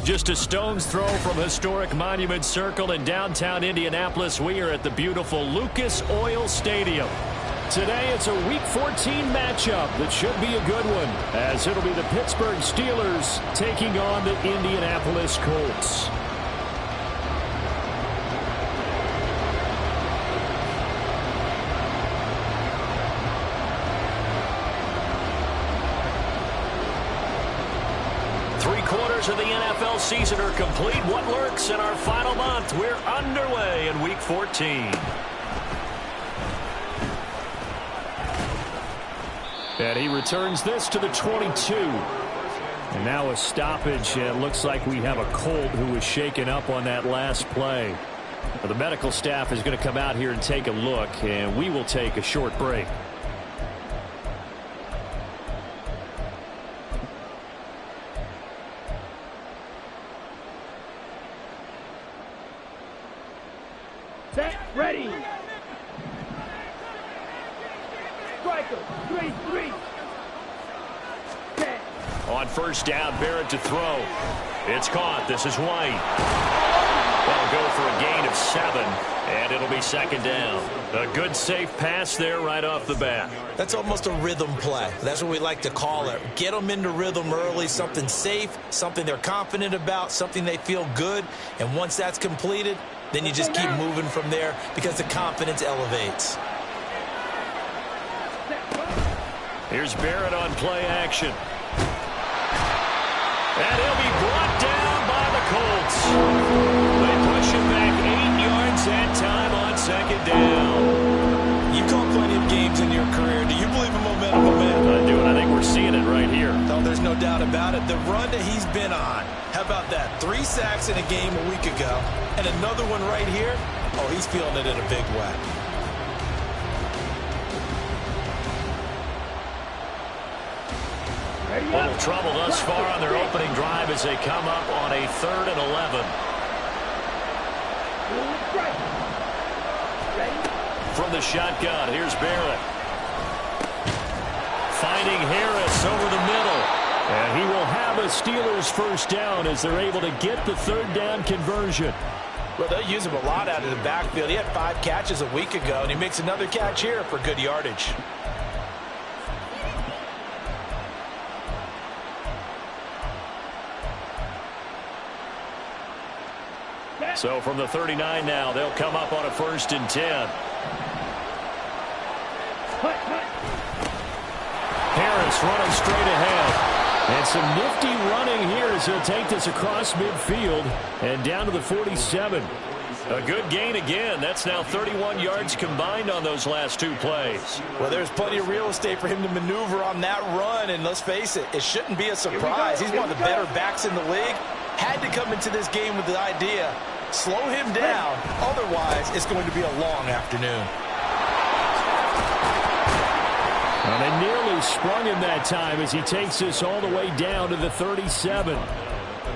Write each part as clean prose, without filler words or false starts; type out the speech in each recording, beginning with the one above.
Just a stone's throw from historic Monument Circle in downtown Indianapolis. We are at the beautiful Lucas Oil Stadium. Today it's a Week 14 matchup that should be a good one, as it'll be the Pittsburgh Steelers taking on the Indianapolis Colts. Of the NFL season are complete. What lurks in our final month? We're underway in Week 14. And he returns this to the 22. And now a stoppage. It looks like we have a Colt who was shaken up on that last play. The medical staff is going to come out here and take a look, and we will take a short break. Ready. Striker, 3-3. On first down, Barrett to throw. It's caught. This is White. That'll go for a gain of 7, and it'll be second down. A good, safe pass there right off the bat. That's almost a rhythm play. That's what we like to call it. Get them into rhythm early, something safe, something they're confident about, something they feel good. And once that's completed, then you just keep moving from there because the confidence elevates. Here's Barrett on play action. And he'll be brought down by the Colts. They push him back 8 yards that time on second down. You've called plenty of games in your career. Do you believe in momentum, man? I do, and I think we're seeing it right here. No, there's no doubt about it. The run that he's been on. How about that? 3 sacks in a game a week ago, and another one right here. Oh, he's feeling it in a big way. A little trouble thus far on their opening drive as they come up on a 3rd and 11. From the shotgun, here's Barrett. Finding Harris over the middle. And he will have a Steelers first down as they're able to get the 3rd down conversion. Well, they'll use him a lot out of the backfield. He had 5 catches a week ago, and he makes another catch here for good yardage. So from the 39 now, they'll come up on a 1st and 10. Harris running straight ahead. And some nifty running here as he'll take this across midfield and down to the 47. A good gain again. That's now 31 yards combined on those last 2 plays. Well, there's plenty of real estate for him to maneuver on that run. And let's face it, it shouldn't be a surprise. He's one of the better backs in the league. Had to come into this game with the idea, slow him down. Otherwise, it's going to be a long afternoon. Well, they nearly sprung him that time as he takes this all the way down to the 37.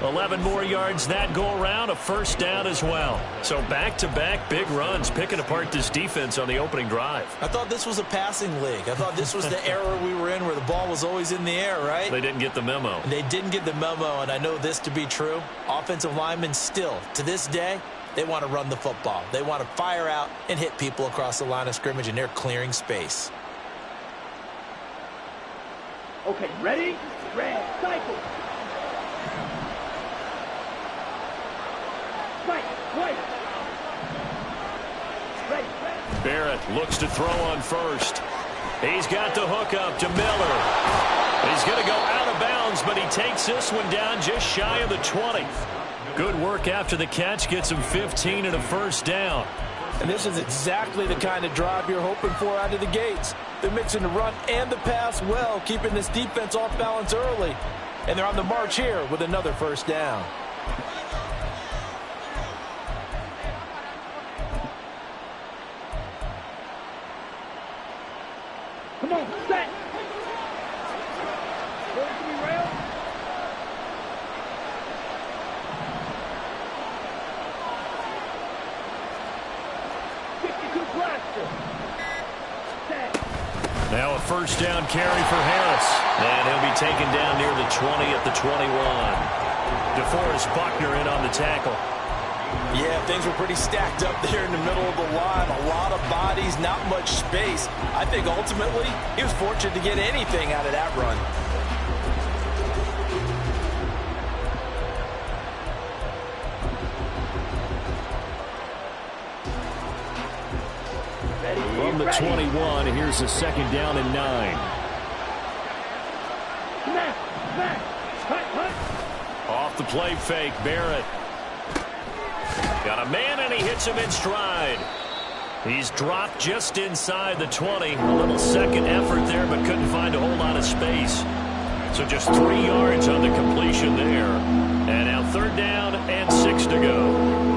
11 more yards that go around, a first down as well. So back-to-back big runs, picking apart this defense on the opening drive. I thought this was a passing league. I thought this was the era we were in where the ball was always in the air, right? They didn't get the memo. And they didn't get the memo, and I know this to be true. Offensive linemen still, to this day, they want to run the football. They want to fire out and hit people across the line of scrimmage, and they're clearing space. Okay, ready? Red, cycle. Right, right. Ready. Barrett looks to throw on first. He's got the hook up to Miller. He's going to go out of bounds, but he takes this one down just shy of the 20. Good work after the catch. Gets him 15 and a first down. And this is exactly the kind of drive you're hoping for out of the gates. They're mixing the run and the pass well, keeping this defense off balance early. And they're on the march here with another first down. Come on, set. Going to be rail. Now a first down carry for Harris. And he'll be taken down near the 20 at the 21. DeForest Buckner in on the tackle. Yeah, things were pretty stacked up there in the middle of the line. A lot of bodies, not much space. I think ultimately he was fortunate to get anything out of that run. From the 21, here's a 2nd down and 9. Off the play fake, Barrett. Got a man, and he hits him in stride. He's dropped just inside the 20. A little second effort there, but couldn't find a whole lot of space. So just 3 yards on the completion there. And now 3rd down and 6 to go.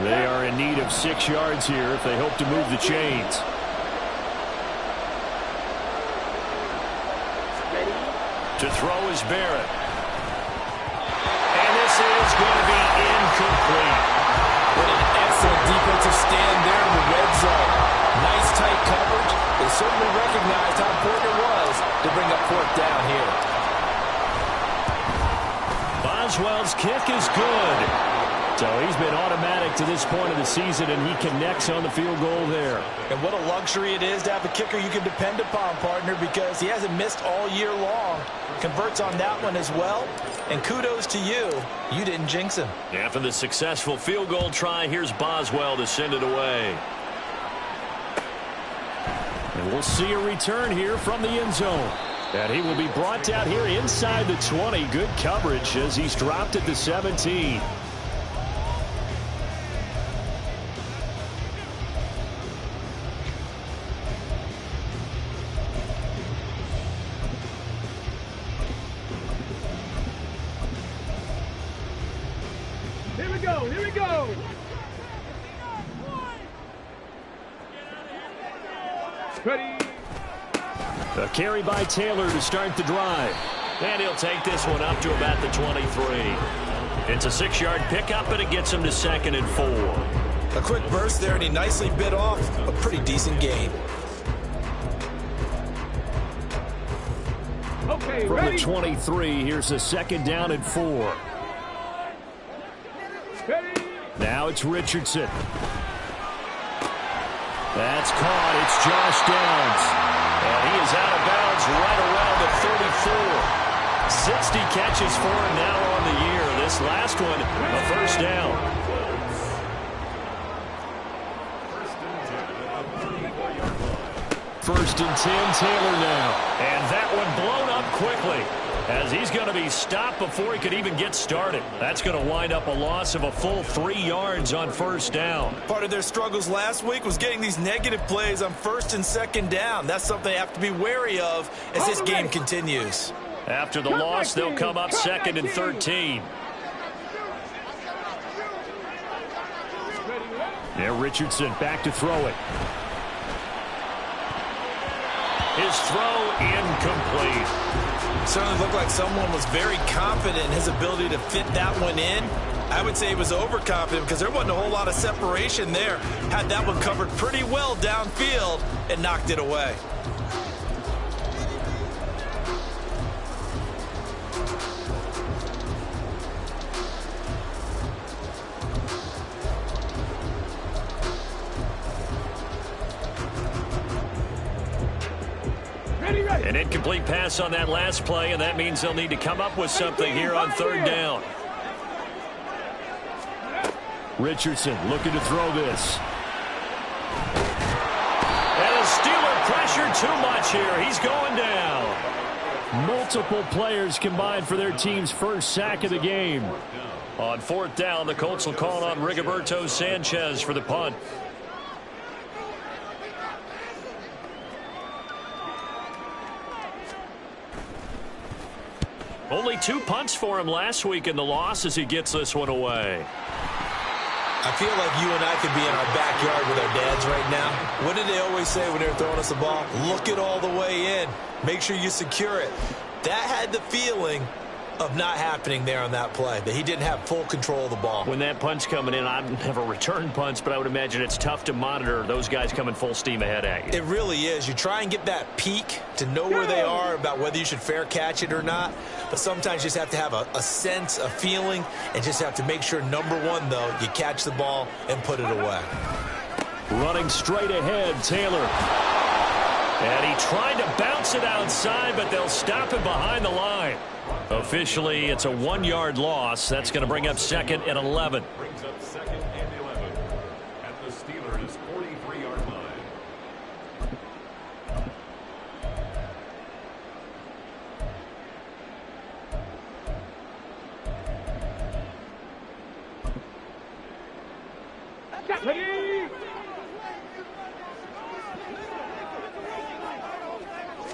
They are in need of 6 yards here if they hope to move the chains. To throw is Barrett. And this is going to be incomplete. What an excellent defensive stand there in the red zone. Nice tight coverage. They certainly recognized how important it was to bring up 4th down here. Boswell's kick is good. So he's been automatic to this point of the season, and he connects on the field goal there. And what a luxury it is to have a kicker you can depend upon, partner, because he hasn't missed all year long. Converts on that one as well. And kudos to you. You didn't jinx him. After the successful field goal try, here's Boswell to send it away. And we'll see a return here from the end zone. And he will be brought down here inside the 20. Good coverage as he's dropped at the 17. Here we go. Ready. A carry by Taylor to start the drive. And he'll take this one up to about the 23. It's a 6-yard pickup, and it gets him to 2nd and 4. A quick burst there, and he nicely bit off a pretty decent gain. Okay, From ready. the 23, here's a 2nd down and 4. Ready. Now it's Richardson. That's caught. It's Josh Downs. And he is out of bounds right around the 34. 60 catches for him now on the year. This last one, a 1st down. First and 10, Taylor now. And that one blown up quickly, as he's going to be stopped before he could even get started. That's going to wind up a loss of a full 3 yards on 1st down. Part of their struggles last week was getting these negative plays on 1st and 2nd down. That's something they have to be wary of as this game continues. After the loss, they'll come up 2nd and 13. Now Richardson back to throw it. His throw incomplete. Certainly looked like someone was very confident in his ability to fit that one in. I would say he was overconfident because there wasn't a whole lot of separation there. Had that one covered pretty well downfield and knocked it away. An incomplete pass on that last play, and that means they'll need to come up with something here on 3rd down. Richardson looking to throw this. And the Steeler pressure too much here. He's going down. Multiple players combined for their team's 1st sack of the game. On 4th down, the Colts will call on Rigoberto Sanchez for the punt. Only 2 punts for him last week in the loss as he gets this one away. I feel like you and I could be in our backyard with our dads right now. What did they always say when they were throwing us the ball? Look it all the way in. Make sure you secure it. That had the feeling of not happening there on that play, that he didn't have full control of the ball. When that punch coming in, I've never returned punch, but I would imagine it's tough to monitor those guys coming full steam ahead at you. It really is. You try and get that peek to know where they are, about whether you should fair catch it or not, but sometimes you just have to have a sense, a feeling, and just have to make sure, number one, though, you catch the ball and put it away. Running straight ahead, Taylor. And he tried to bounce it outside, but they'll stop him behind the line. Officially, it's a 1-yard loss. That's going to bring up 2nd and 11. Brings up 2nd and 11 at the Steelers' 43-yard line. Ready?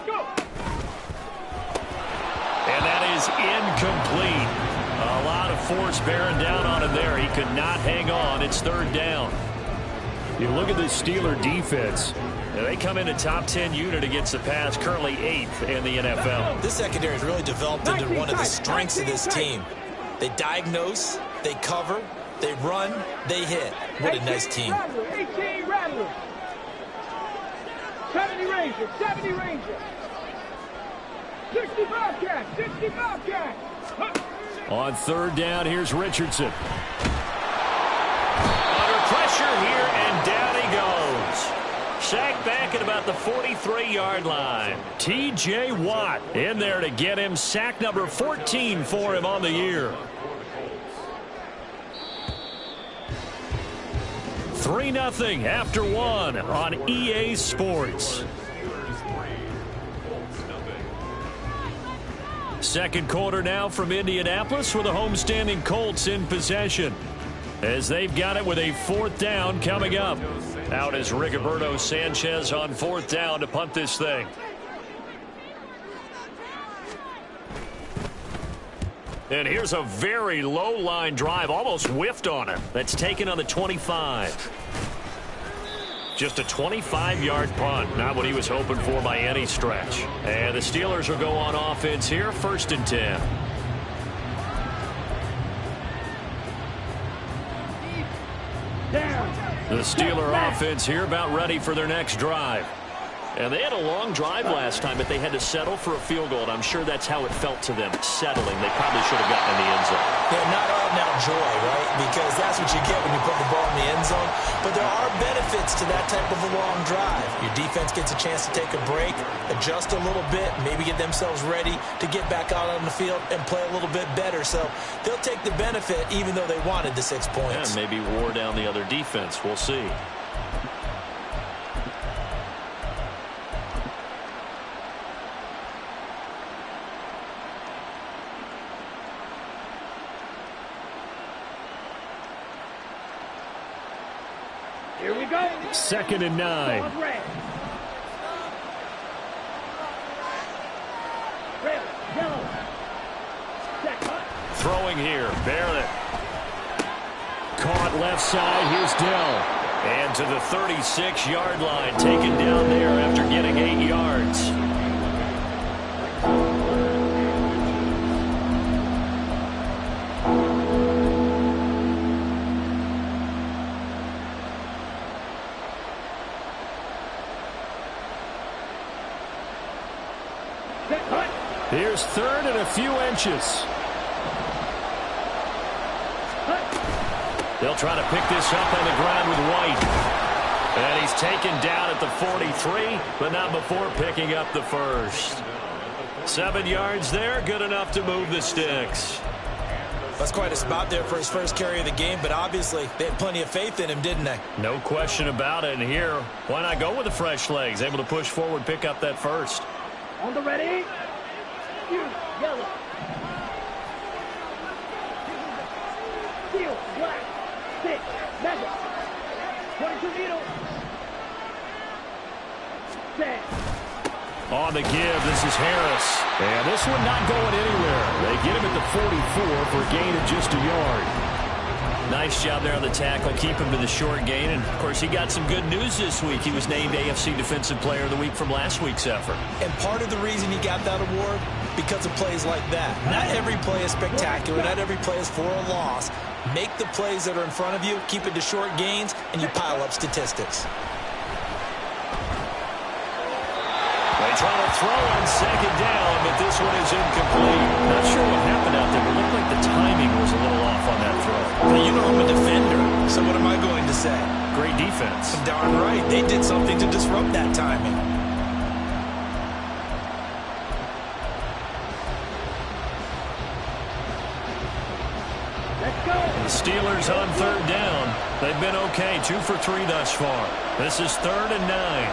Go! And that is incomplete. A lot of force bearing down on him there. He could not hang on. It's 3rd down. You look at this Steeler defense. They come in a top 10 unit against the pass, currently 8th in the NFL. This secondary has really developed into one of the strengths of this team. They diagnose, they cover, they run, they hit. What a nice team. 18 Rattler. 70 Ranger, 70 Ranger. 60 Bobcat, 60 Bobcat. On 3rd down, here's Richardson. Under pressure here, and down he goes. Sacked back at about the 43-yard line. T.J. Watt in there to get him. Sack number 14 for him on the year. 3-0 after 1 on EA Sports. Second quarter now from Indianapolis with the homestanding Colts in possession, as they've got it with a 4th down coming up. Out is Rigoberto Sanchez on 4th down to punt this thing. And here's a very low line drive, almost whiffed on it. That's taken on the 25. Just a 25-yard punt, not what he was hoping for by any stretch. And the Steelers will go on offense here, 1st and 10. The Steeler offense here about ready for their next drive. And they had a long drive last time, but they had to settle for a field goal, and I'm sure that's how it felt to them, settling. They probably should have gotten in the end zone. Yeah, not all now joy, right? Because that's what you get when you put the ball in the end zone. But there are benefits to that type of a long drive. Your defense gets a chance to take a break, adjust a little bit, maybe get themselves ready to get back out on the field and play a little bit better. So they'll take the benefit even though they wanted the 6 points. Yeah, maybe wore down the other defense. We'll see. Here we go. 2nd and 9. Red. Red, yellow. Set, cut. Throwing here, Barrett. Caught left side, here's Dell. And to the 36-yard line, taken down there after getting 8 yards. Here's 3rd and a few inches. They'll try to pick this up on the ground with White. And he's taken down at the 43, but not before picking up the 1st. 7 yards there, good enough to move the sticks. That's quite a spot there for his first carry of the game, but obviously they had plenty of faith in him, didn't they? No question about it. And here, why not go with the fresh legs? Able to push forward, pick up that 1st. On the ready. Yellow. Steel, black, 6, mega. 22 needles. Set. On the give, this is Harris. And this one not going anywhere. They get him at the 44 for a gain of just a yard. Nice job there on the tackle. Keep him to the short gain. And, of course, he got some good news this week. He was named AFC Defensive Player of the Week from last week's effort. And part of the reason he got that award, because of plays like that. Not every play is spectacular. Not every play is for a loss. Make the plays that are in front of you, keep it to short gains, and you pile up statistics. They try to throw on second down, but this one is incomplete. Not sure what happened out there, but it looked like the timing was a little off on that throw. Well, you know I'm a defender, so what am I going to say? Great defense. Darn right. They did something to disrupt that timing. Let's go. The Steelers on third down. They've been okay, 2 for 3 thus far. This is 3rd and 9.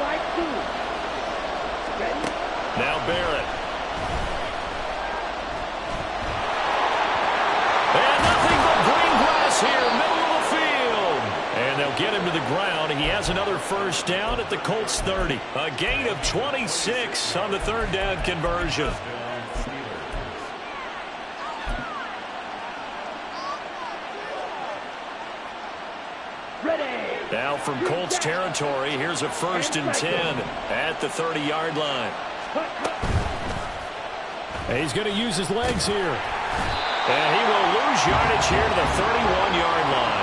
Strike two. Ready? Now Barrett. And nothing but green grass here, middle of the field. And they'll get him to the ground. He has another first down at the Colts 30. A gain of 26 on the third down conversion. Now from Colts territory, here's a 1st and 10 at the 30-yard line. He's going to use his legs here. And he will lose yardage here to the 31-yard line.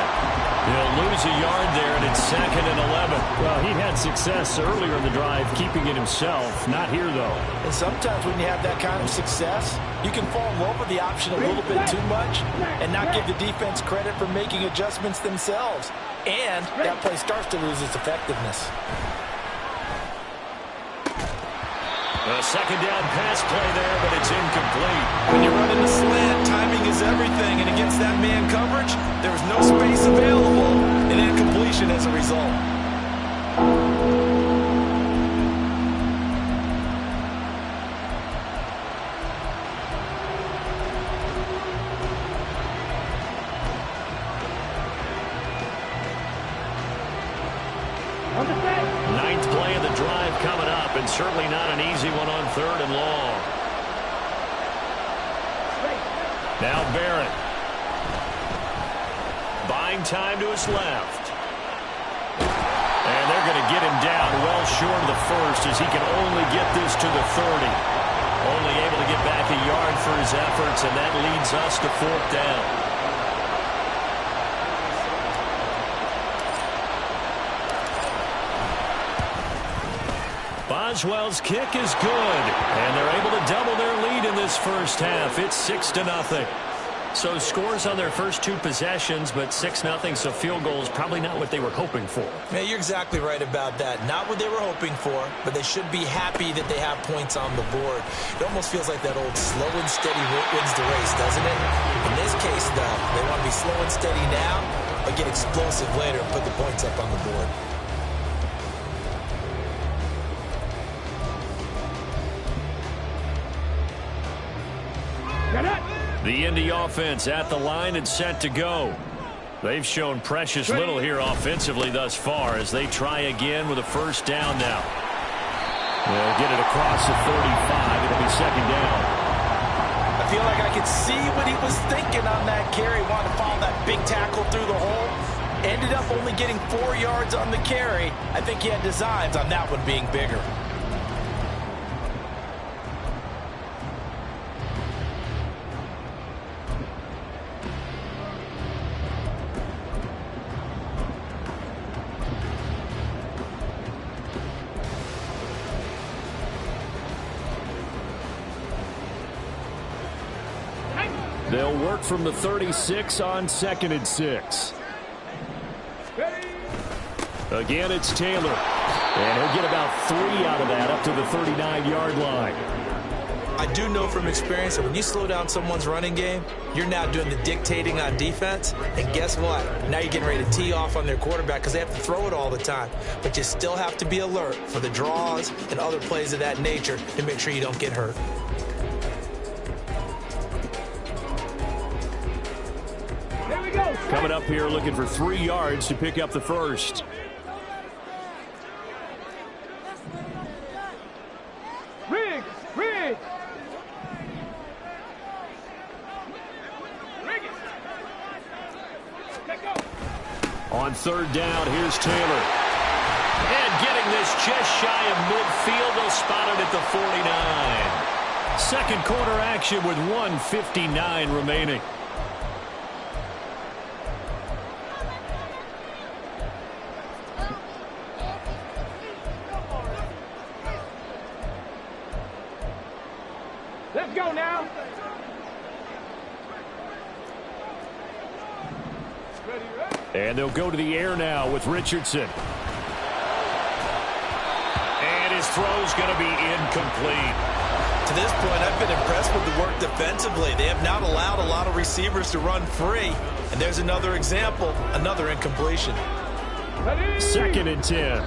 He'll lose a yard there, and it's 2nd and 11. Well, he had success earlier in the drive, keeping it himself. Not here, though. And sometimes when you have that kind of success, you can fall in love with the option a little bit too much and not give the defense credit for making adjustments themselves. And that play starts to lose its effectiveness. A second down pass play there, but it's incomplete. When you're running the slant, timing is everything. And against that man coverage, there was no space available, and incompletion as a result. Ninth play of the drive coming up, and certainly not an easy one on 3rd and long. Now Barrett. Buying time to his left. And they're going to get him down well short of the first as he can only get this to the 30. Only able to get back a yard for his efforts, and that leads us to 4th down. Boswell's kick is good, and they're able to double their lead in this first half. It's 6-0. So scores on their first 2 possessions, but 6-0, so field goals probably not what they were hoping for. Yeah, you're exactly right about that. Not what they were hoping for, but they should be happy that they have points on the board. It almost feels like that old slow and steady wins the race, doesn't it? In this case, though, they want to be slow and steady now, but get explosive later and put the points up on the board. The Indy offense at the line and set to go. They've shown precious little here offensively thus far as they try again with a first down now. They'll get it across the 35. It'll be second down. I feel like I could see what he was thinking on that carry. Wanted to follow that big tackle through the hole. Ended up only getting 4 yards on the carry. I think he had designs on that one being bigger. They'll work from the 36 on 2nd and 6. Again, it's Taylor. And he'll get about 3 out of that up to the 39-yard line. I do know from experience that when you slow down someone's running game, you're now doing the dictating on defense. And guess what? Now you're getting ready to tee off on their quarterback because they have to throw it all the time. But you still have to be alert for the draws and other plays of that nature to make sure you don't get hurt. Coming up here looking for 3 yards to pick up the first. Riggs! On third down, here's Taylor. And getting this just shy of midfield. They'll spot it at the 49. Second quarter action with 1:59 remaining. Let's go now. And they'll go to the air now with Richardson. And his throw's going to be incomplete. To this point, I've been impressed with the work defensively. They have not allowed a lot of receivers to run free. And there's another example, another incompletion. Second and 10.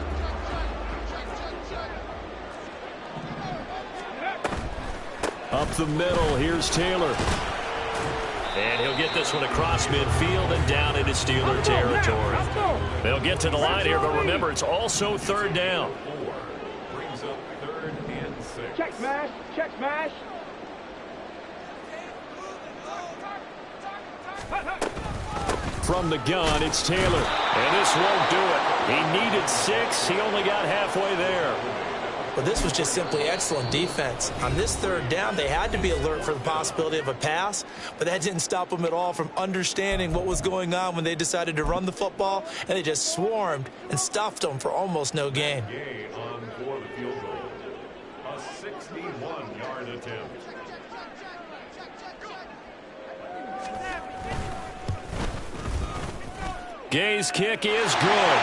Up the middle, here's Taylor. And he'll get this one across midfield and down into Steeler territory. They'll get to the line here, but remember, it's also third down. Brings up 3rd and 6. Check smash. Check smash. From the gun, it's Taylor. And this won't do it. He needed 6. He only got halfway there. But this was just simply excellent defense. On this third down, they had to be alert for the possibility of a pass, but that didn't stop them at all from understanding what was going on when they decided to run the football, and they just swarmed and stuffed them for almost no gain. Gay on for the field goal. A 61-yard attempt. Gay's kick is good.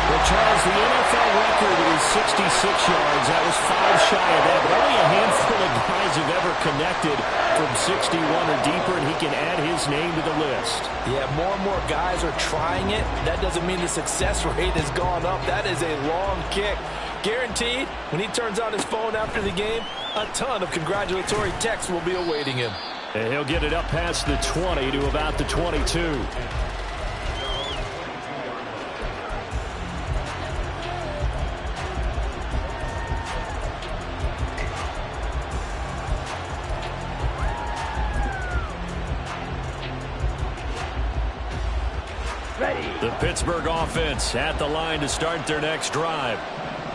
Well, Charles, the NFL record is 66 yards. That was 5 shy of that, but only a handful of guys have ever connected from 61 or deeper, and he can add his name to the list. Yeah, more and more guys are trying it. That doesn't mean the success rate has gone up. That is a long kick. Guaranteed, when he turns on his phone after the game, a ton of congratulatory texts will be awaiting him. And he'll get it up past the 20 to about the 22. The Pittsburgh offense at the line to start their next drive.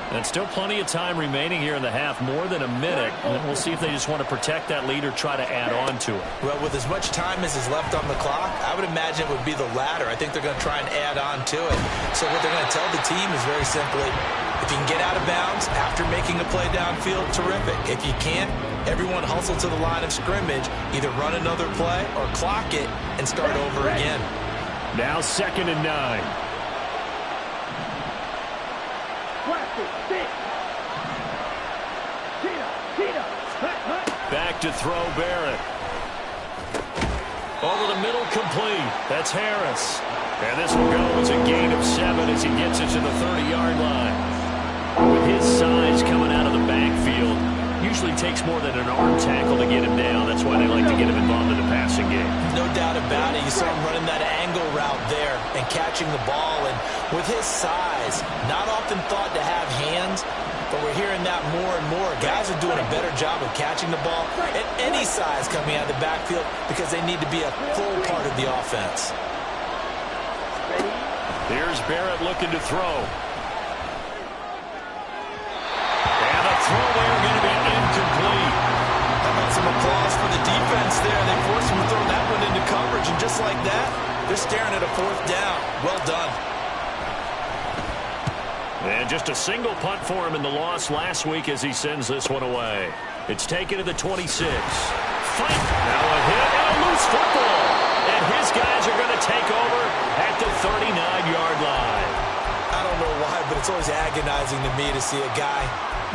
And still plenty of time remaining here in the half, more than a minute. And we'll see if they just want to protect that lead or try to add on to it. Well, with as much time as is left on the clock, I would imagine it would be the latter. I think they're going to try and add on to it. So what they're going to tell the team is very simply, if you can get out of bounds after making a play downfield, terrific. If you can't, everyone hustle to the line of scrimmage, either run another play or clock it and start over again. Now 2nd and 9. Back to throw Barrett. Over the middle, complete. That's Harris. And this will go as a gain of 7 as he gets it to the 30-yard line. With his size coming out of the backfield, usually takes more than an arm tackle to get him down. That's why they like to get him involved in the passing game. No doubt about it. You saw him running that angle route there and catching the ball. And with his size, not often thought to have hands, but we're hearing that more and more. Guys are doing a better job of catching the ball at any size coming out of the backfield because they need to be a full part of the offense. Here's Barrett looking to throw. And a throw there going to be incomplete. How about some applause for the defense there? They forced him to throw that one into coverage, and just like that, they're staring at a 4th down. Well done. And just a single punt for him in the loss last week as he sends this one away. It's taken to the 26. Fight. Now a hit and a loose football. And his guys are going to take over at the 39-yard line. I don't know why, but it's always agonizing to me to see a guy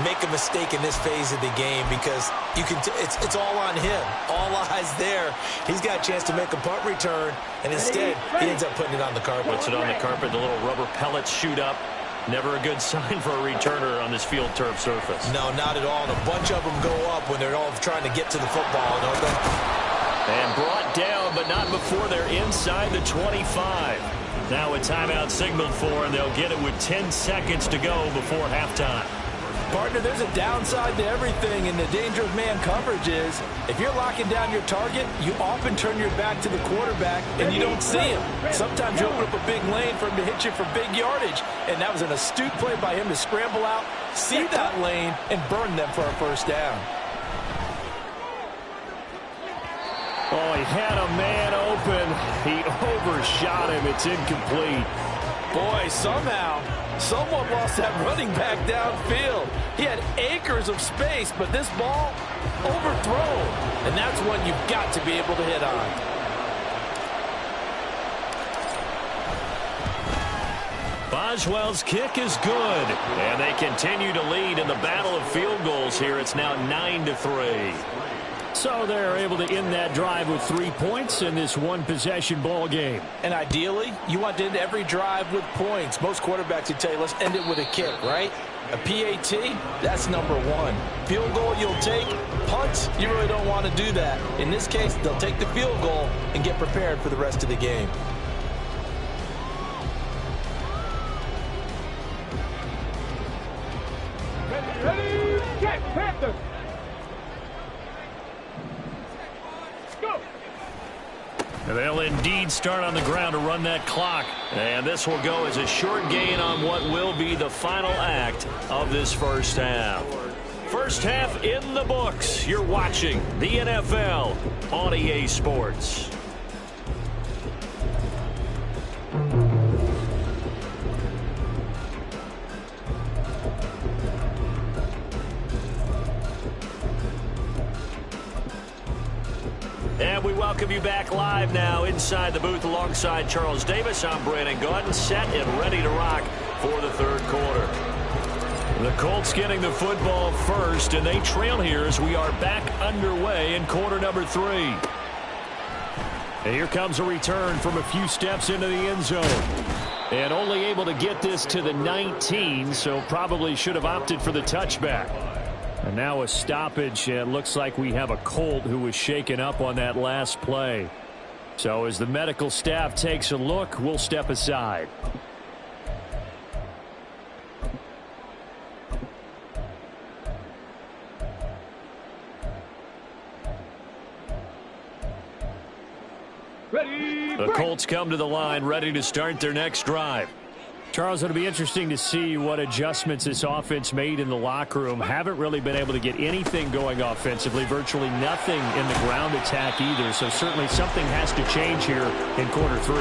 make a mistake in this phase of the game because you can it's all on him. All eyes there. He's got a chance to make a punt return, and instead he ends up putting it on the carpet. Puts it on the carpet. The little rubber pellets shoot up. Never a good sign for a returner on this field turf surface. No, not at all. And a bunch of them go up when they're all trying to get to the football, don't they? And brought down, but not before they're inside the 25. Now a timeout signaled for, and they'll get it with 10 seconds to go before halftime. Partner, there's a downside to everything, and the danger of man coverage is if you're locking down your target, you often turn your back to the quarterback and you don't see him. Sometimes you open up a big lane for him to hit you for big yardage, and that was an astute play by him to scramble out, see that lane, and burn them for a first down. Oh, he had a man open. He overshot him. It's incomplete. Boy, somehow, someone lost that running back downfield. He had acres of space, but this ball overthrown. And that's one you've got to be able to hit on. Boswell's kick is good. And they continue to lead in the battle of field goals here. It's now 9-3. So they're able to end that drive with 3 points in this one-possession ball game. And ideally, you want to end every drive with points. Most quarterbacks would tell you, let's end it with a kick, right? A PAT, that's number one. Field goal you'll take. Punts, you really don't want to do that. In this case, they'll take the field goal and get prepared for the rest of the game. Ready, check, Panthers. And they'll indeed start on the ground to run that clock. And this will go as a short gain on what will be the final act of this first half. First half in the books. You're watching the NFL on EA Sports. And we welcome you back live now inside the booth alongside Charles Davis. I'm Brandon Gaudin, set and ready to rock for the third quarter. The Colts getting the football first, and they trail here as we are back underway in quarter number 3. And here comes a return from a few steps into the end zone. And only able to get this to the 19, so probably should have opted for the touchback. And now a stoppage, and it looks like we have a Colt who was shaken up on that last play. So as the medical staff takes a look, we'll step aside. Ready, The Colts come to the line ready to start their next drive. Charles, it'll be interesting to see what adjustments this offense made in the locker room. Haven't really been able to get anything going offensively, virtually nothing in the ground attack either. So certainly something has to change here in quarter 3.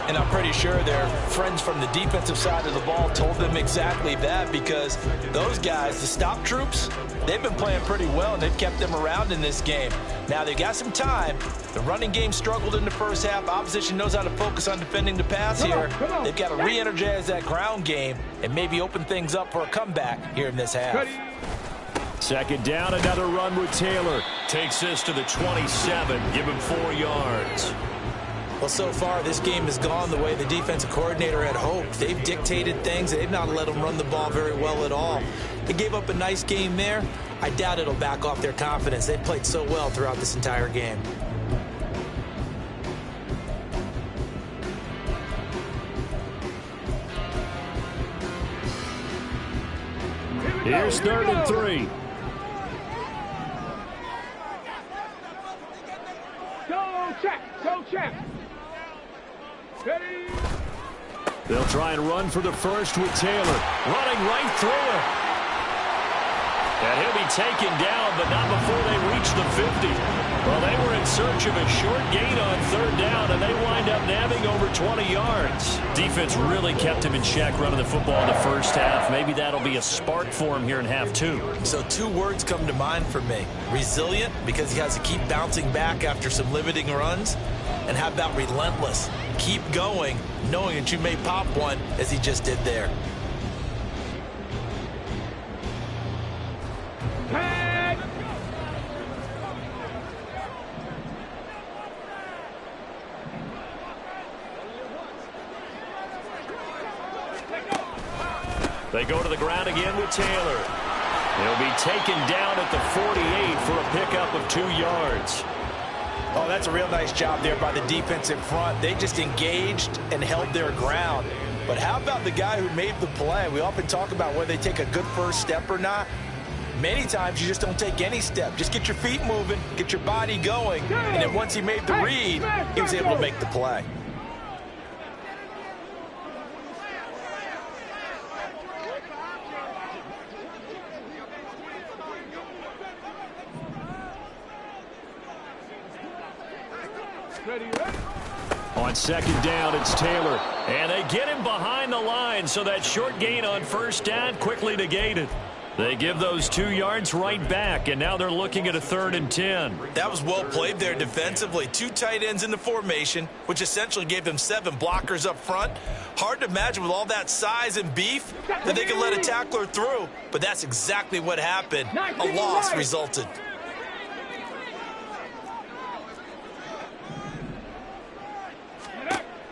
And I'm pretty sure their friends from the defensive side of the ball told them exactly that, because those guys, the stop troops, they've been playing pretty well, and they've kept them around in this game. Now, they've got some time. The running game struggled in the first half. Opposition knows how to focus on defending the pass here. They've got to re-energize that ground game and maybe open things up for a comeback here in this half. Second down, another run with Taylor. Takes this to the 27, give him 4 yards. Well, so far, this game has gone the way the defensive coordinator had hoped. They've dictated things. They've not let them run the ball very well at all. They gave up a nice game there. I doubt it'll back off their confidence. They've played so well throughout this entire game. Here's 3rd and 3. Go check, go check. Ready. They'll try and run for the first with Taylor. Running right through him. And he'll be taken down, but not before they reach the 50. Well, they were in search of a short gain on 3rd down, and they wind up nabbing over 20 yards. Defense really kept him in check running the football in the first half. Maybe that'll be a spark for him here in half 2. So 2 words come to mind for me. Resilient, because he has to keep bouncing back after some limiting runs. And how about relentless? Keep going, knowing that you may pop one, as he just did there. They go to the ground again with Taylor. He'll be taken down at the 48 for a pickup of 2 yards. Oh, that's a real nice job there by the defensive front. They just engaged and held their ground. But how about the guy who made the play? We often talk about whether they take a good first step or not. Many times you just don't take any step. Just get your feet moving, get your body going, and then once he made the read, he was able to make the play. On second down, it's Taylor. And they get him behind the line, so that short gain on first down quickly negated. They give those 2 yards right back, and now they're looking at a 3rd and 10. That was well played there defensively. 2 tight ends in the formation, which essentially gave them 7 blockers up front. Hard to imagine with all that size and beef that they could let a tackler through, but that's exactly what happened. A loss resulted.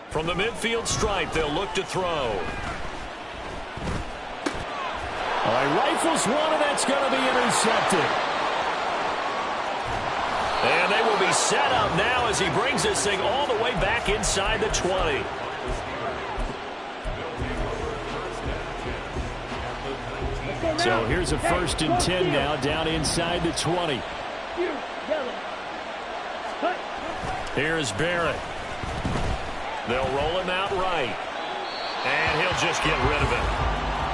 From the midfield stripe, they'll look to throw. He rifles one, and that's going to be intercepted. And they will be set up now as he brings this thing all the way back inside the 20. So here's a 1st and 10 now, down inside the 20. Here's Barrett. They'll roll him out right. And he'll just get rid of it.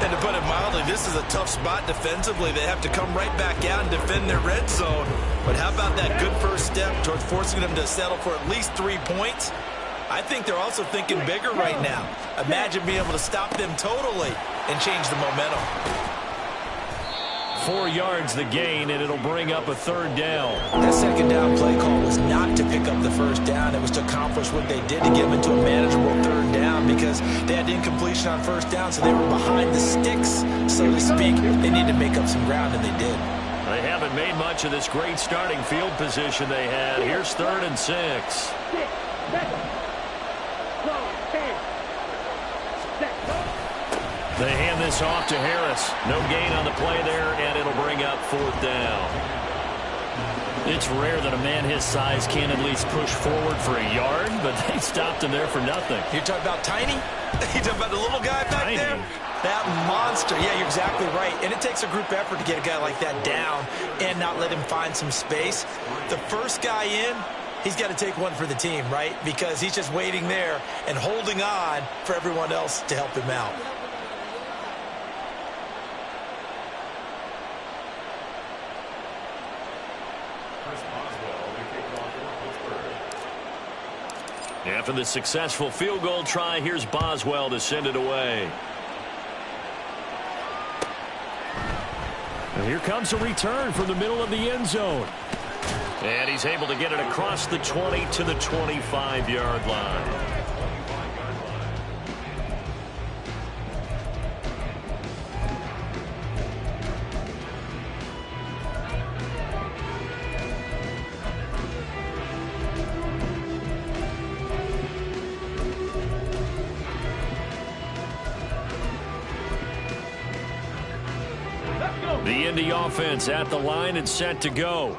And to put it mildly, this is a tough spot defensively. They have to come right back out and defend their red zone. But how about that good first step towards forcing them to settle for at least 3 points? I think they're also thinking bigger right now. Imagine being able to stop them totally and change the momentum. 4 yards the gain, and it'll bring up a 3rd down. That second down play call was not to pick up the first down. It was to accomplish what they did to get them into a manageable 3rd down because they had incompletion on first down, so they were behind the sticks, so to speak. They needed to make up some ground, and they did. They haven't made much of this great starting field position they had. Here's 3rd and 6. They hand this off to Harris. No gain on the play there, and it'll bring up 4th down. It's rare that a man his size can at least push forward for a yard, but they stopped him there for nothing. You're talking about Tiny? You're talking about the little guy back Tiny. there? That monster. Yeah, you're exactly right. And it takes a group effort to get a guy like that down and not let him find some space. The first guy in, he's got to take one for the team, right? Because he's just waiting there and holding on for everyone else to help him out. After the successful field goal try, here's Boswell to send it away. And here comes a return from the middle of the end zone. And he's able to get it across the 20 to the 25-yard line. The Indy offense at the line and set to go.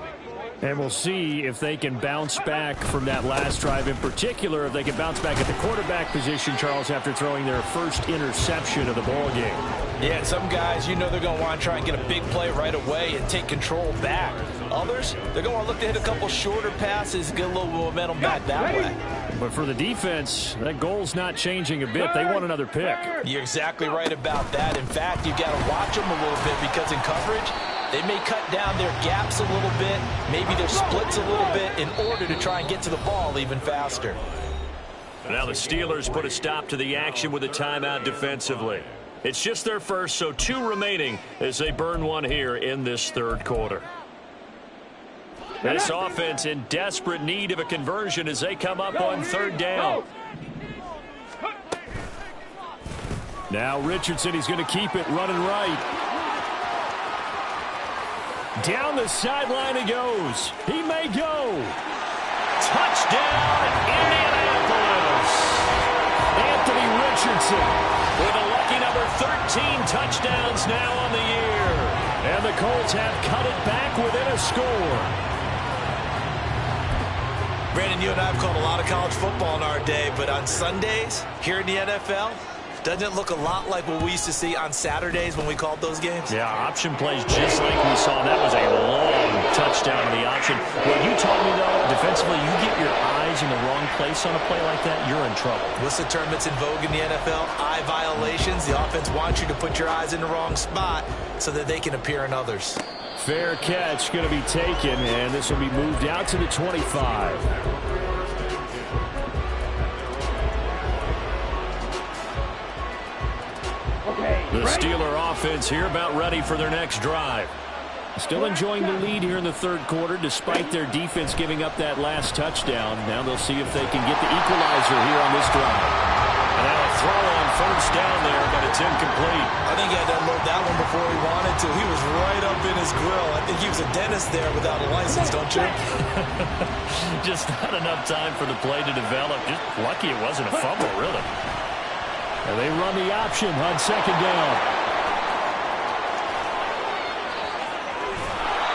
And we'll see if they can bounce back from that last drive in particular, if they can bounce back at the quarterback position, Charles, after throwing their first interception of the ball game. Yeah, and some guys, you know they're going to want to try and get a big play right away and take control back. Others, they're going to want to look to hit a couple shorter passes, get a little momentum back that way. But for the defense, that goal's not changing a bit. They want another pick. You're exactly right about that. In fact, you've got to watch them a little bit because in coverage, they may cut down their gaps a little bit, maybe their splits a little bit in order to try and get to the ball even faster. Now the Steelers put a stop to the action with a timeout defensively. It's just their first, so 2 remaining as they burn one here in this 3rd quarter. This offense in desperate need of a conversion as they come up on 3rd down. Now Richardson, he's going to keep it running right. Down the sideline he goes. He may go. Touchdown, Indianapolis. Anthony Richardson with a lucky number 13 touchdowns now on the year. And the Colts have cut it back within a score. Brandon, you and I have called a lot of college football in our day, but on Sundays here in the NFL, Doesn't it look a lot like what we used to see on Saturdays when we called those games? Yeah, option plays just like we saw. That was a long touchdown on the option. What you taught me, though, defensively, you get your eyes in the wrong place on a play like that, you're in trouble. What's the term that's in vogue in the NFL? Eye violations. The offense wants you to put your eyes in the wrong spot so that they can appear in others. Fair catch going to be taken, and this will be moved out to the 25. The Steeler offense here about ready for their next drive. Still enjoying the lead here in the third quarter despite their defense giving up that last touchdown. Now they'll see if they can get the equalizer here on this drive. And now a throw on first down there, but it's incomplete. I think he had to unload that one before he wanted to. He was right up in his grill. I think he was a dentist there without a license, don't you? Just not enough time for the play to develop. Just lucky it wasn't a fumble, really. And they run the option on second down.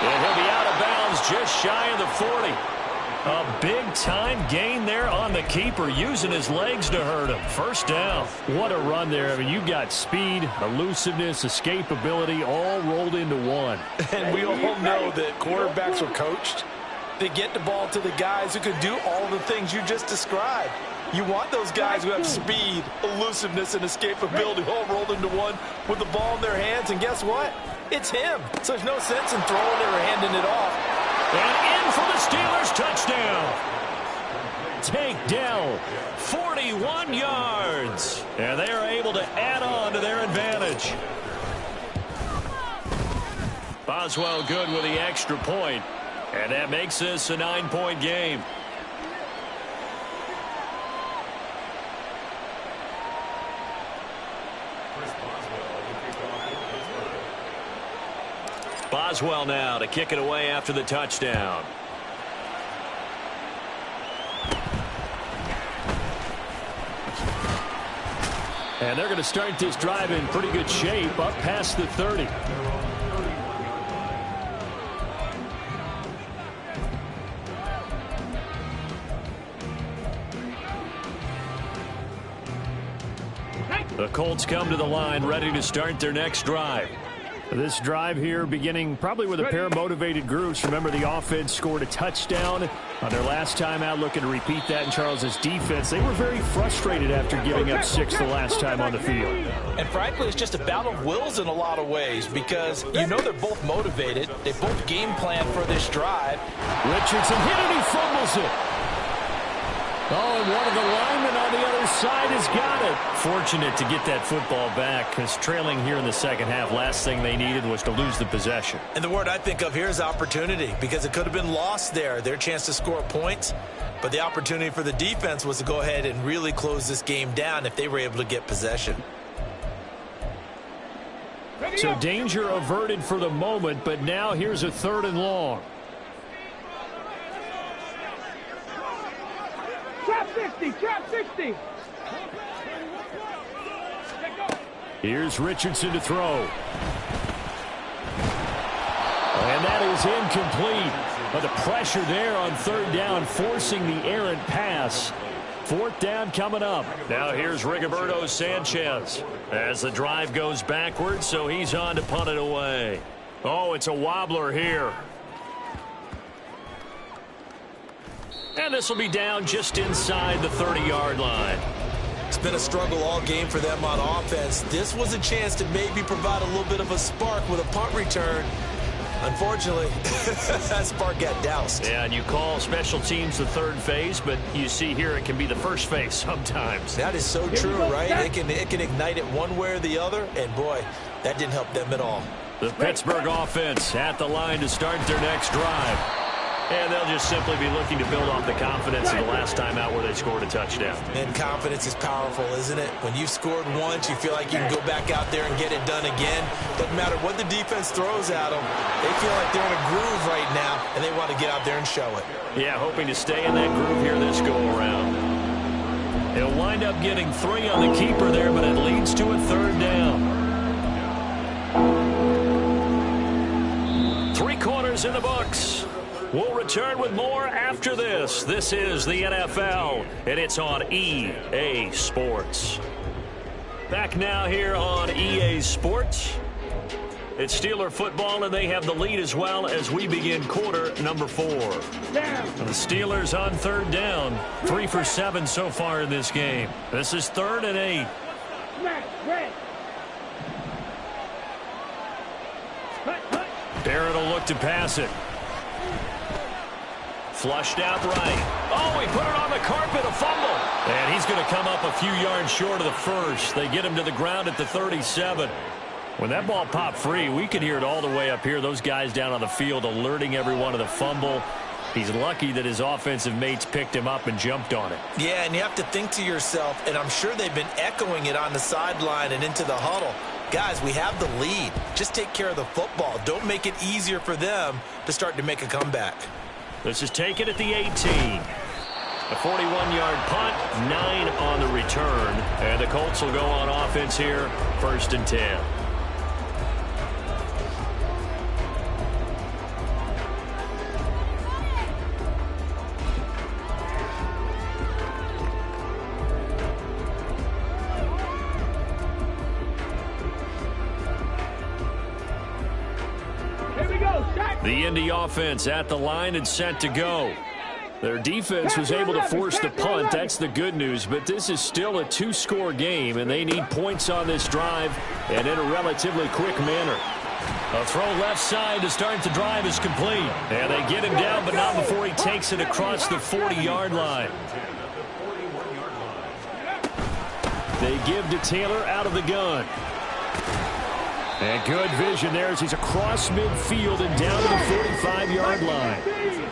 And he'll be out of bounds just shy of the 40. A big-time gain there on the keeper, using his legs to hurt him. First down. What a run there. I mean, you've got speed, elusiveness, escapability, all rolled into one. And we all know that quarterbacks are coached. They get the ball to the guys who can do all the things you just described. You want those guys who have speed, elusiveness, and escapability all rolled into one with the ball in their hands. And guess what? It's him. So there's no sense in throwing it or handing it off. And in for the Steelers, touchdown. Takedown, 41 yards. And they are able to add on to their advantage. Boswell good with the extra point. And that makes this a 9-point game. Boswell now to kick it away after the touchdown. And they're going to start this drive in pretty good shape, up past the 30. The Colts come to the line, ready to start their next drive. This drive here beginning probably with a pair of motivated groups. Remember, the offense scored a touchdown on their last time out, looking to repeat that in Charles's defense. They were very frustrated after giving up 6 the last time on the field. And frankly, it's just a battle of wills in a lot of ways because you know they're both motivated. They both game plan for this drive. Richardson hit it, he fumbles it. Oh, and one of the linemen on the other side has got it. Fortunate to get that football back because trailing here in the second half, last thing they needed was to lose the possession. And the word I think of here is opportunity because it could have been lost there, their chance to score points. But the opportunity for the defense was to go ahead and really close this game down if they were able to get possession. So danger averted for the moment, but now here's a 3rd and long. Trap 60, trap 60. Here's Richardson to throw. And that is incomplete. But the pressure there on 3rd down, forcing the errant pass. 4th down coming up. Now here's Rigoberto Sanchez as the drive goes backwards, so he's on to punt it away. Oh, it's a wobbler here. And this will be down just inside the 30-yard line. It's been a struggle all game for them on offense. This was a chance to maybe provide a little bit of a spark with a punt return. Unfortunately, that spark got doused. Yeah, and you call special teams the 3rd phase, but you see here it can be the 1st phase sometimes. That is so true, right? It can ignite it one way or the other, and boy, that didn't help them at all. The Pittsburgh offense at the line to start their next drive. And they'll just simply be looking to build off the confidence of the last time out where they scored a touchdown. And confidence is powerful, isn't it? When you've scored once, you feel like you can go back out there and get it done again. Doesn't matter what the defense throws at them. They feel like they're in a groove right now, and they want to get out there and show it. Yeah, hoping to stay in that groove here this go-around. He'll wind up getting 3 on the keeper there, but it leads to a 3rd down. 3 quarters in the books. We'll return with more after this. This is the NFL, and it's on EA Sports. Back now here on EA Sports. It's Steeler football, and they have the lead as well as we begin quarter number 4. The Steelers on third down. 3 for 7 so far in this game. This is 3rd and 8. Barrett will look to pass it. Flushed out right. Oh, he put it on the carpet, a fumble. And he's going to come up a few yards short of the first. They get him to the ground at the 37. When that ball popped free, we could hear it all the way up here. Those guys down on the field alerting everyone of the fumble. He's lucky that his offensive mates picked him up and jumped on it. Yeah, and you have to think to yourself, and I'm sure they've been echoing it on the sideline and into the huddle. Guys, we have the lead. Just take care of the football. Don't make it easier for them to start to make a comeback. This is taken at the 18. A 41-yard punt, 9 on the return. And the Colts will go on offense here, 1st and 10. The Indy offense at the line and set to go. Their defense was able to force the punt. That's the good news, but this is still a 2-score game, and they need points on this drive and in a relatively quick manner. A throw left side to start the drive is complete. And they get him down, but not before he takes it across the 40-yard line. They give to Taylor out of the gun. And good vision there as he's across midfield and down to the 45-yard line.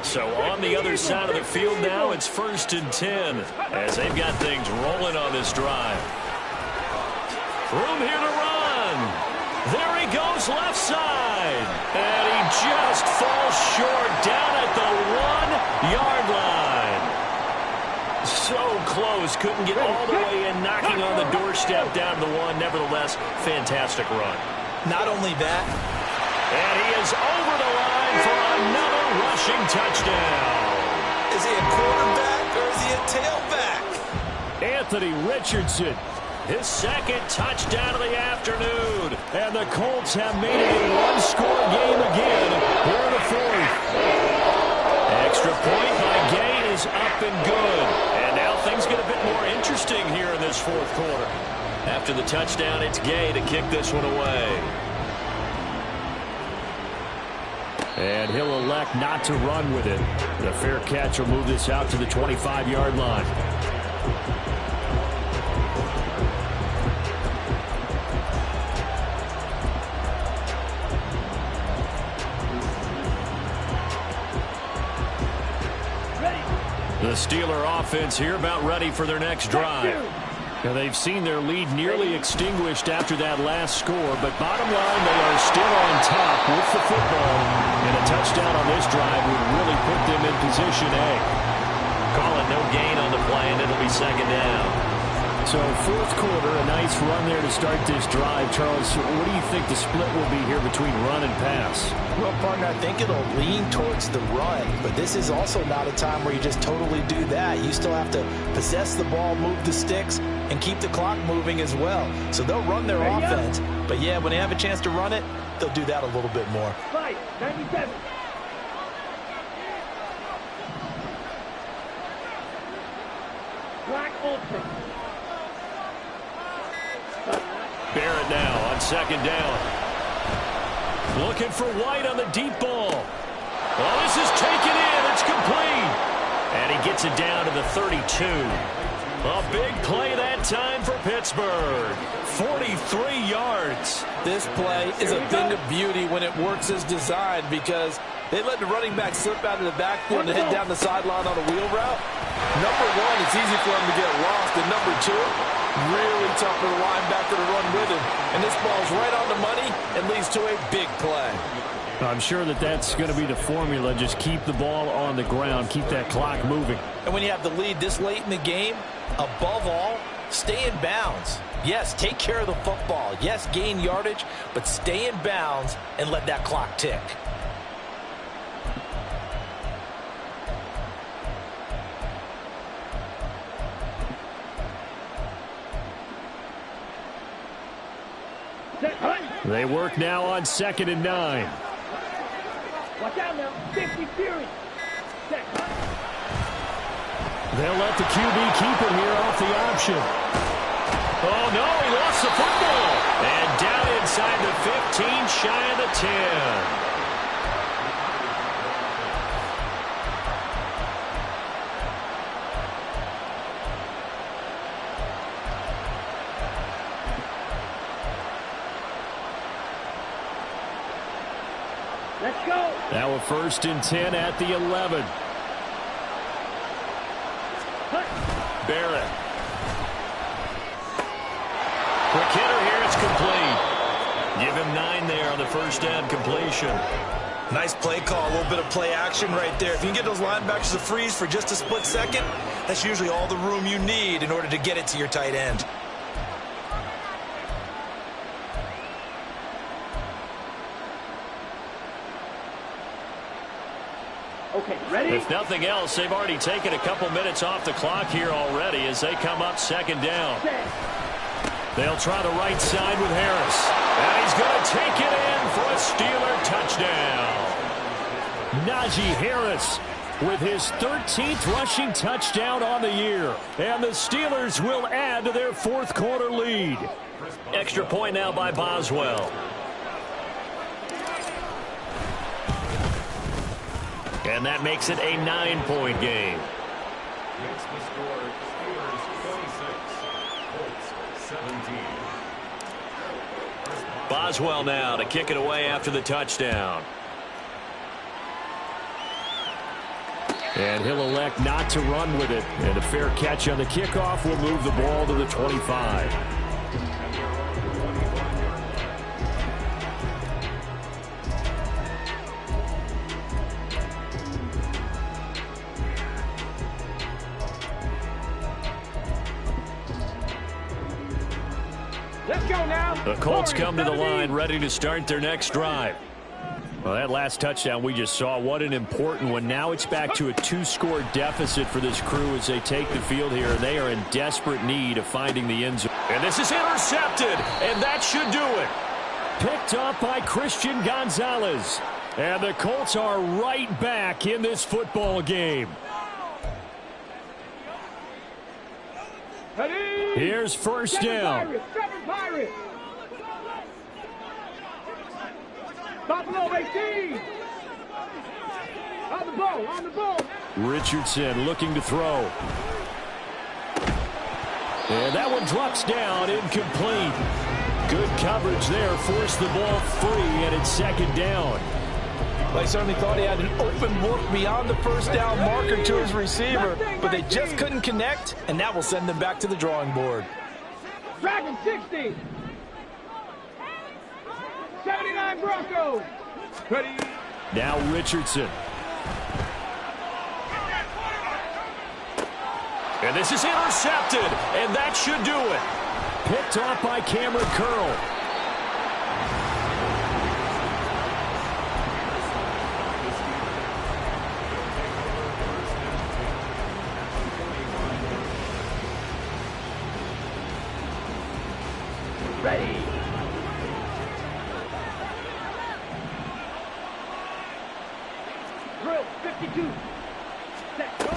So on the other side of the field now, it's 1st and 10 as they've got things rolling on this drive. Room here to run. There he goes left side. And he just falls short down at the 1-yard line. So close. Couldn't get all the way in, knocking on the doorstep down to the 1. Nevertheless, fantastic run. Not only that. And he is over the line for another rushing touchdown. Is he a quarterback or is he a tailback? Anthony Richardson, his 2nd touchdown of the afternoon. And the Colts have made it a 1-score game again here in the 4th. Extra point by Gay is up and good. And now things get a bit more interesting here in this 4th quarter. After the touchdown, it's Gay to kick this one away. And he'll elect not to run with it. The fair catch will move this out to the 25-yard line. The Steeler offense here about ready for their next drive. Now, they've seen their lead nearly extinguished after that last score, but bottom line, they are still on top with the football. And a touchdown on this drive would really put them in position A. Call it no gain on the play, and it'll be 2nd down. So 4th quarter, a nice run there to start this drive. Charles, what do you think the split will be here between run and pass? Well, partner, I think it'll lean towards the run, but this is also not a time where you just totally do that. You still have to possess the ball, move the sticks, and keep the clock moving as well. So they'll run their offense, but yeah, when they have a chance to run it, they'll do that a little bit more. 97. Black Ultra. Barrett now on 2nd down. Looking for White on the deep ball. Well, this is taken in. It's complete. And he gets it down to the 32. A big play that time for Pittsburgh. 43 yards. This play is a thing of beauty when it works as designed because they let the running back slip out of the backfield and head down the sideline on a wheel route. Number 1, it's easy for him to get lost. And number 2, really tough for the linebacker to run with him. And this ball's right on the money and leads to a big play. I'm sure that that's going to be the formula. Just keep the ball on the ground. Keep that clock moving. And when you have the lead this late in the game, above all, stay in bounds. Yes, take care of the football. Yes, gain yardage, but stay in bounds and let that clock tick. They work now on 2nd and 9. Watch out now. 50 Fury. Set. They'll let the QB keep it here off the option. Oh, no, he lost the football. And down inside the 15, shy of the 10. Let's go. Now a 1st and 10 at the 11. Barrett. Quick hitter here. It's complete. Give him 9 there on the first down completion. Nice play call. A little bit of play action right there. If you can get those linebackers to freeze for just a split second, that's usually all the room you need in order to get it to your tight end. Okay, ready? If nothing else, they've already taken a couple minutes off the clock here already as they come up 2nd down. They'll try the right side with Harris. And he's going to take it in for a Steeler touchdown. Najee Harris with his 13th rushing touchdown on the year. And the Steelers will add to their 4th quarter lead. Extra point now by Boswell. And that makes it a 9-point game. Makes the score Steelers 26, Colts 17. Boswell now to kick it away after the touchdown. And he'll elect not to run with it. And a fair catch on the kickoff will move the ball to the 25. Let's go now. The Colts come to the line ready to start their next drive. Well, that last touchdown we just saw, what an important one. Now it's back to a 2-score deficit for this crew as they take the field here. And they are in desperate need of finding the end zone. And this is intercepted, and that should do it. Picked up by Christian Gonzalez. And the Colts are right back in this football game. Ready? Here's 1st down. Seven Pirates. Buffalo 18. On the ball. Richardson looking to throw. And that one drops down, incomplete. Good coverage there, forced the ball free, and it's 2nd down. Well, he certainly thought he had an open look beyond the first down marker to his receiver, but they just couldn't connect, and that will send them back to the drawing board. Dragon 60. 79 Broncos. Ready? Now Richardson. And this is intercepted, and that should do it. Picked off by Cameron Curl. Ready. Drill 52. Set. Go.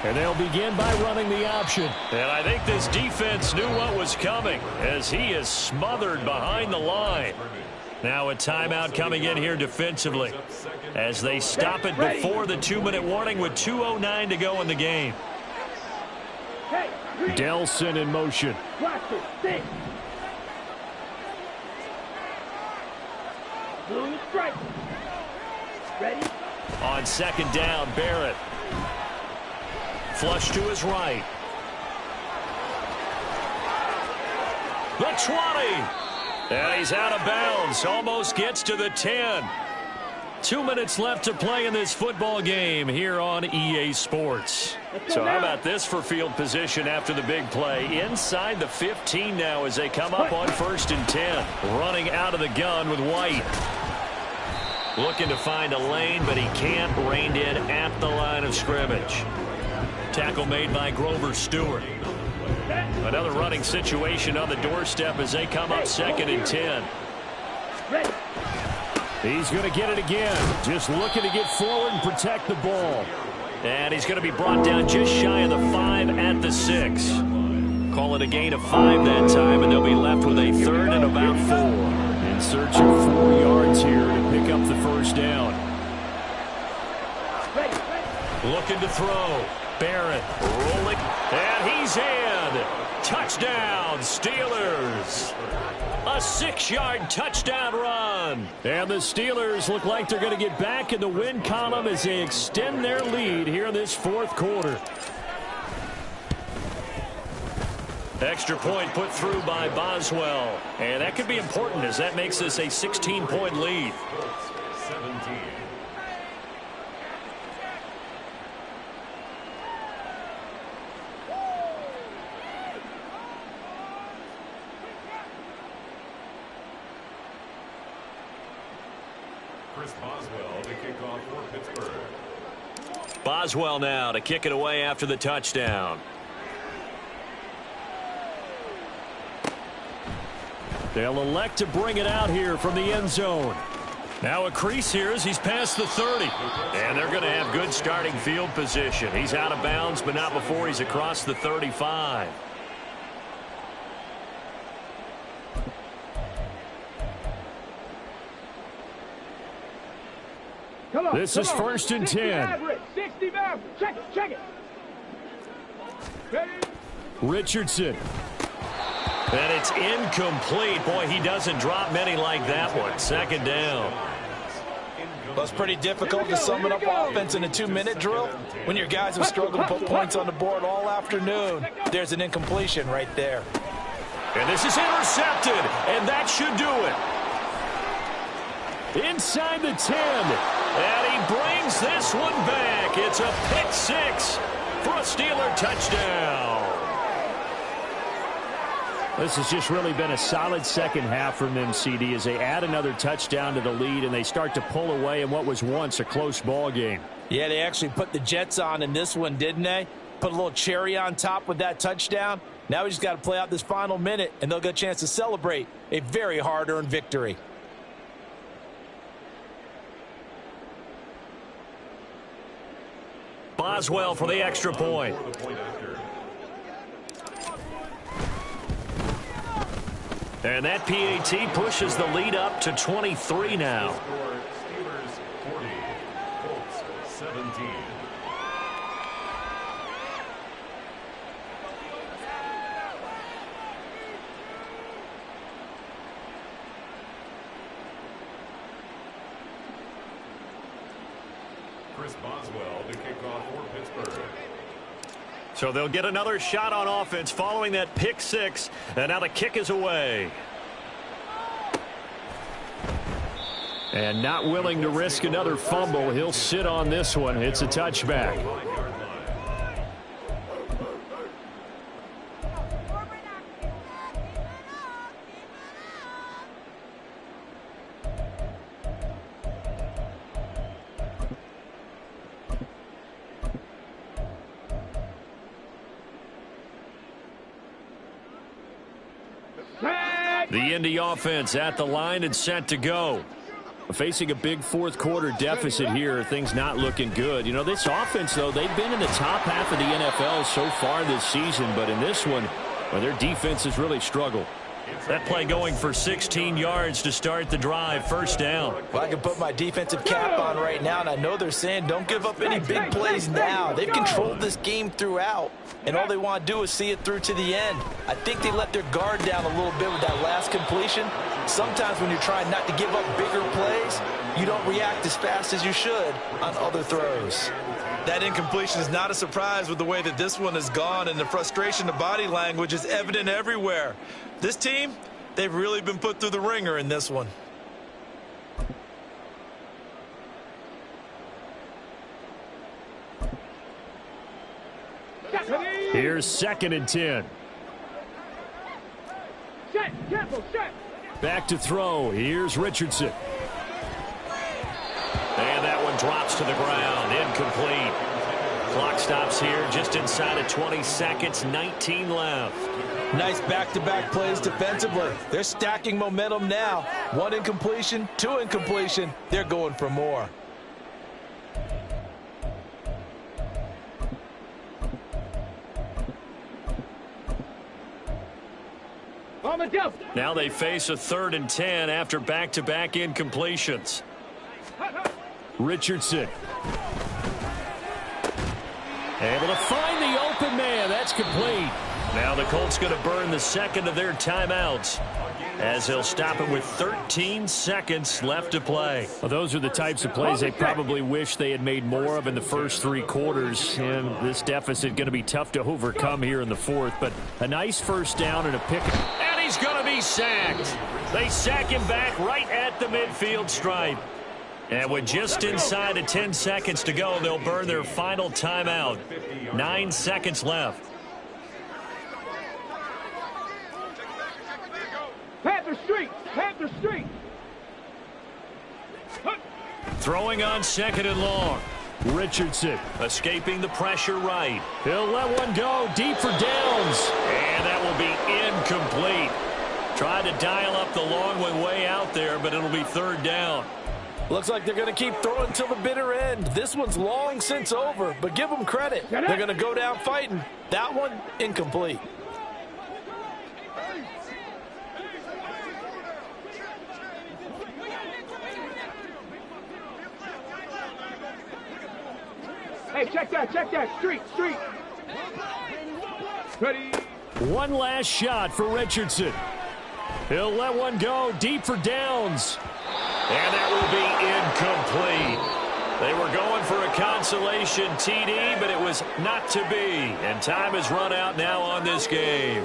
And they'll begin by running the option. And I think this defense knew what was coming as he is smothered behind the line. Now a timeout coming in here defensively as they stop it before the 2-minute warning with 2:09 to go in the game. Hey, green. Delson in motion. Watch it. Six. Blue strike. Ready? On 2nd down, Barrett. Flush to his right. The 20. And he's out of bounds. Almost gets to the 10. 2 minutes left to play in this football game here on EA Sports. So how about this for field position after the big play? Inside the 15 now as they come up on 1st and 10. Running out of the gun with White. Looking to find a lane, but he can't. Reined in at the line of scrimmage. Tackle made by Grover Stewart. Another running situation on the doorstep as they come up 2nd and 10. He's going to get it again. Just looking to get forward and protect the ball. And he's going to be brought down just shy of the 5 at the 6. Call it a gain of 5 that time, and they'll be left with a 3rd and about 4. In search of 4 yards here to pick up the first down. Looking to throw. Barrett rolling. And he's in. Touchdown, Steelers. A 6-yard touchdown run. And the Steelers look like they're going to get back in the win column as they extend their lead here in this 4th quarter. Extra point put through by Boswell. And that could be important as that makes this a 16-point lead. 17. Chris Boswell to kick off for Pittsburgh. Boswell now to kick it away after the touchdown. They'll elect to bring it out here from the end zone. Now a crease here as he's past the 30. And they're going to have good starting field position. He's out of bounds, but not before he's across the 35. This is 1st and 10. 60 yards. Check it. Ready? Richardson. And it's incomplete. Boy, he doesn't drop many like that one. 2nd down. Well, it's pretty difficult to sum it up offense in a 2-minute drill when your guys have struggled to put points on the board all afternoon. There's an incompletion right there. And this is intercepted, and that should do it. Inside the 10. And he brings this one back. It's a pick 6 for a Steeler touchdown. This has just really been a solid second half from them, CD, as they add another touchdown to the lead and they start to pull away in what was once a close ball game. Yeah, they actually put the Jets on in this one, didn't they? Put a little cherry on top with that touchdown. Now we just got to play out this final minute, and they'll get a chance to celebrate a very hard-earned victory. Boswell for the extra point. And that PAT pushes the lead up to 23 now. Steelers 40, Colts 17. Chris Boswell to kick off for Pittsburgh. So they'll get another shot on offense following that pick 6. And now the kick is away. And not willing to risk another fumble. He'll sit on this one. It's a touchback. The Indy offense at the line and set to go. Facing a big 4th quarter deficit here, things not looking good. You know, this offense, though, they've been in the top half of the NFL so far this season, but in this one, well, their defense has really struggled. That play going for 16 yards to start the drive. 1st down. Well, I can put my defensive cap on right now, and I know they're saying don't give up any big plays now. They've controlled this game throughout, and all they want to do is see it through to the end. I think they let their guard down a little bit with that last completion. Sometimes when you're trying not to give up bigger plays, you don't react as fast as you should on other throws. That incompletion is not a surprise with the way that this one has gone, and the frustration, the body language is evident everywhere. This team, they've really been put through the ringer in this one. Here's 2nd and 10. Back to throw. Here's Richardson. And that one drops to the ground. Incomplete. Clock stops here just inside of 20 seconds, 19 left. Nice back-to-back plays defensively. They're stacking momentum now. 1 incompletion, 2 incompletion. They're going for more. Now they face a 3rd and 10 after back-to-back incompletions. Richardson. Able to find the open man. That's complete. Now the Colts going to burn the second of their timeouts as they'll stop it with 13 seconds left to play. Well, those are the types of plays they probably wish they had made more of in the first 3 quarters. And this deficit going to be tough to overcome here in the 4th. But a nice first down and a pick. And he's going to be sacked. They sack him back right at the midfield stripe. And with just inside of 10 seconds to go, they'll burn their final timeout. 9 seconds left. Panther Street! Panther Street! Throwing on 2nd and long. Richardson. Escaping the pressure right. He'll let one go deep for downs. And that will be incomplete. Tried to dial up the long one way out there, but it'll be 3rd down. Looks like they're going to keep throwing till the bitter end. This one's long since over, but give them credit. They're going to go down fighting. That one, incomplete. Hey, check that, street. Ready. One last shot for Richardson. He'll let one go deep for downs. And that will be incomplete. They were going for a consolation TD, but it was not to be. And time has run out now on this game.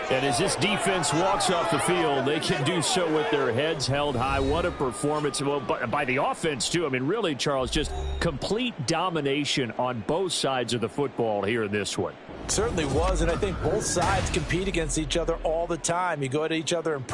And as this defense walks off the field, they can do so with their heads held high. What a performance. Well, by the offense, too. I mean, really, Charles, just complete domination on both sides of the football here in this one. Certainly was, and I think both sides compete against each other all the time. You go at each other and